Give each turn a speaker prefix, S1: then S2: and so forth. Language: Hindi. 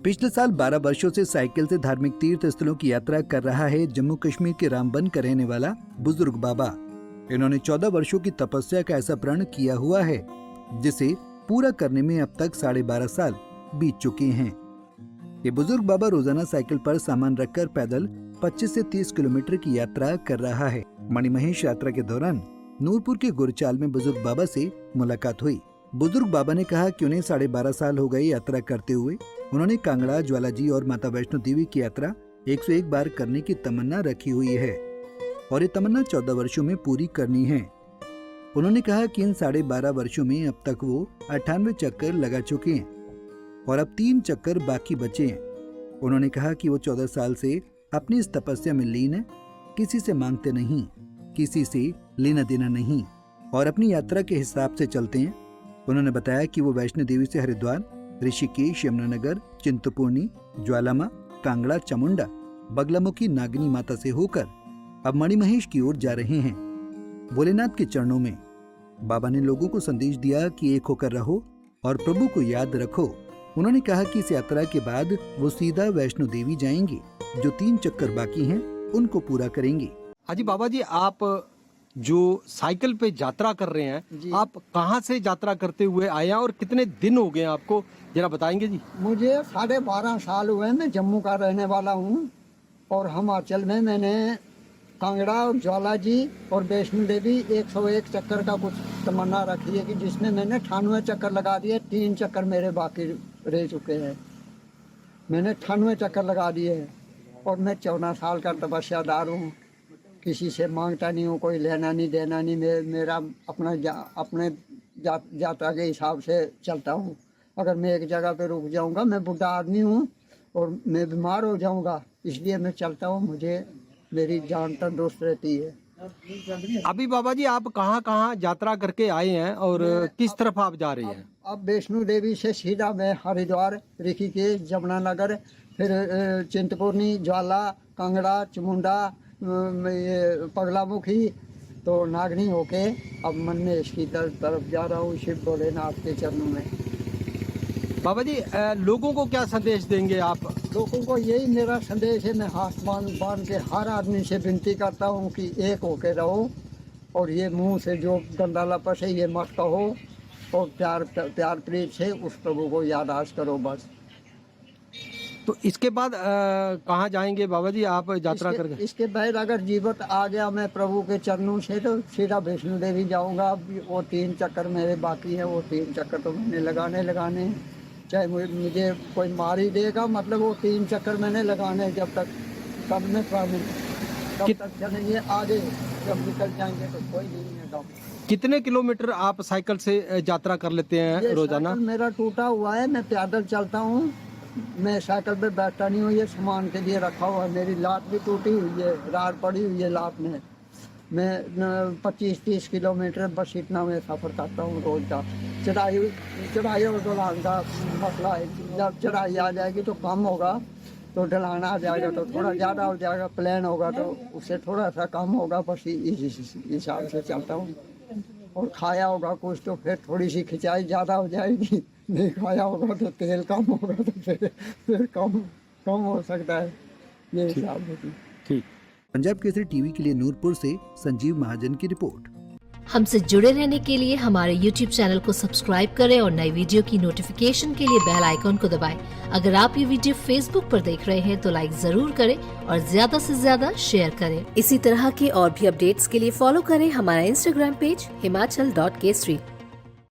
S1: पिछले साल 12 वर्षों से साइकिल से धार्मिक तीर्थ स्थलों की यात्रा कर रहा है जम्मू कश्मीर के रामबन का रहने वाला बुजुर्ग बाबा। इन्होंने 14 वर्षों की तपस्या का ऐसा प्रण किया हुआ है जिसे पूरा करने में अब तक 12.5 साल बीत चुके हैं। ये बुजुर्ग बाबा रोजाना साइकिल पर सामान रखकर पैदल 25 से 30 किलोमीटर की यात्रा कर रहा है। मणिमहेश यात्रा के दौरान नूरपुर के गुरचाल में बुजुर्ग बाबा से मुलाकात हुई। बुजुर्ग बाबा ने कहा कि उन्हें 12.5 साल हो गए यात्रा करते हुए। उन्होंने कांगड़ा, ज्वालाजी और माता वैष्णो देवी की यात्रा 101 बार करने की तमन्ना रखी हुई है और ये तमन्ना 14 वर्षों में पूरी करनी है। उन्होंने कहा कि इन 12.5 वर्षों में अब तक वो 98 चक्कर लगा चुके हैं और अब 3 चक्कर बाकी बचे हैं। उन्होंने कहा कि वो 14 साल से अपनी इस तपस्या में लीन है, किसी से मांगते नहीं, किसी से लेना देना नहीं और अपनी यात्रा के हिसाब से चलते हैं। उन्होंने बताया कि वो वैष्णो देवी से हरिद्वार, ऋषिकेश, यमुनानगर, चिंतपूर्णी, ज्वालामा, कांगड़ा, चामुंडा, बगलामुखी, नागनी माता से होकर अब मणिमहेश की ओर जा रहे हैं। भोलेनाथ के चरणों में बाबा ने लोगों को संदेश दिया कि एक होकर रहो और प्रभु को याद रखो। उन्होंने कहा कि इस यात्रा के बाद वो सीधा वैष्णो देवी जाएंगे। जो 3 चक्कर बाकी हैं उनको पूरा करेंगे।
S2: हाजी बाबा जी, आप जो साइकिल पे यात्रा कर रहे हैं, आप कहाँ से यात्रा करते हुए आए हैं और कितने दिन हो गए आपको, जरा बताएंगे जी।
S3: मुझे 12.5 साल हुए। मैं जम्मू का रहने वाला हूँ और हिमाचल में मैंने कांगड़ा और ज्वालाजी और वैष्णो देवी 101 चक्कर का कुछ तमन्ना रखी है कि जिसमें मैंने 98 चक्कर लगा दिए। 3 चक्कर मेरे बाकी रह चुके हैं। मैंने 98 चक्कर लगा दिए हैं और मैं 14 साल का तपस्यादार हूँ। किसी से मांगता नहीं हूँ, कोई लेना नहीं देना नहीं। मेरा अपने यात्रा के हिसाब से चलता हूँ। अगर मैं एक जगह पे रुक जाऊँगा, मैं बुढ़ा आदमी हूँ और मैं बीमार हो जाऊँगा, इसलिए मैं चलता हूँ। मुझे मेरी जान तंदुरुस्त रहती है।
S2: अभी बाबा जी, आप कहाँ कहाँ यात्रा करके आए हैं और किस तरफ आप जा रहे हैं?
S3: अब वैष्णो देवी से सीधा मैं हरिद्वार, ऋषिकेश, यमुनानगर, फिर चिंतपूर्णी, ज्वाला, कांगड़ा, चामुंडा, ये पगलामुखी, तो नागनी होके अब मणिमहेश की तरफ जा रहा हूँ, शिव भोलेनाथ के चरणों में।
S2: बाबा जी, लोगों को क्या संदेश देंगे आप?
S3: लोगों को यही मेरा संदेश है। मैं हाथ बांध के हर आदमी से विनती करता हूँ कि एक होके रहो और ये मुंह से जो गंदा लपस है ये मत कहो और प्यार प्रीत से उस प्रभु को यादाश करो बस।
S2: तो इसके बाद कहाँ जाएंगे बाबा जी आप यात्रा करके?
S3: इसके बाद अगर जीवत आ गया मैं प्रभु के चरणों से तो सीधा वैष्णो देवी जाऊंगा। वो 3 चक्कर मेरे बाकी है, वो 3 चक्कर तो मैंने लगाने चाहे मुझे कोई मार ही देगा, मतलब वो 3 चक्कर मैंने लगाने। जब तक तब मैं तब तक चलेंगे आगे। जब निकल जाएंगे तो कोई नहीं है।
S2: कितने किलोमीटर आप साइकिल से यात्रा कर लेते हैं रोजाना?
S3: मेरा टूटा हुआ है, मैं पैदल चलता हूँ। मैं साइकिल पे बैठता नहीं हूँ, ये सामान के लिए रखा हुआ है। मेरी लात भी टूटी हुई है, रार पड़ी हुई है लात में। मैं 25-30 किलोमीटर बस इतना मैं सफ़र करता हूँ रोज का। चढ़ाई और ढलान का मसला है। जब चढ़ाई आ जाएगी तो कम होगा, तो ढलान आ जाएगा तो थोड़ा ज़्यादा हो जाएगा। प्लेन होगा तो उससे थोड़ा सा कम होगा। बस इस हिसाब से चलता हूँ। और खाया होगा कुछ तो फिर थोड़ी सी खिंचाई ज़्यादा हो जाएगी। नहीं खाया होगा तो तेल कम होगा तो फिर कम हो सकता है। ये हिसाब होती है।
S2: ठीक।
S1: पंजाब केसरी टीवी के लिए नूरपुर से संजीव महाजन की रिपोर्ट।
S4: हमसे जुड़े रहने के लिए हमारे YouTube चैनल को सब्सक्राइब करें और नई वीडियो की नोटिफिकेशन के लिए बेल आइकॉन को दबाएं। अगर आप ये वीडियो Facebook पर देख रहे हैं तो लाइक जरूर करें और ज्यादा से ज्यादा शेयर करें। इसी तरह के और भी अपडेट्स के लिए फॉलो करें हमारा Instagram पेज himachal.kesri।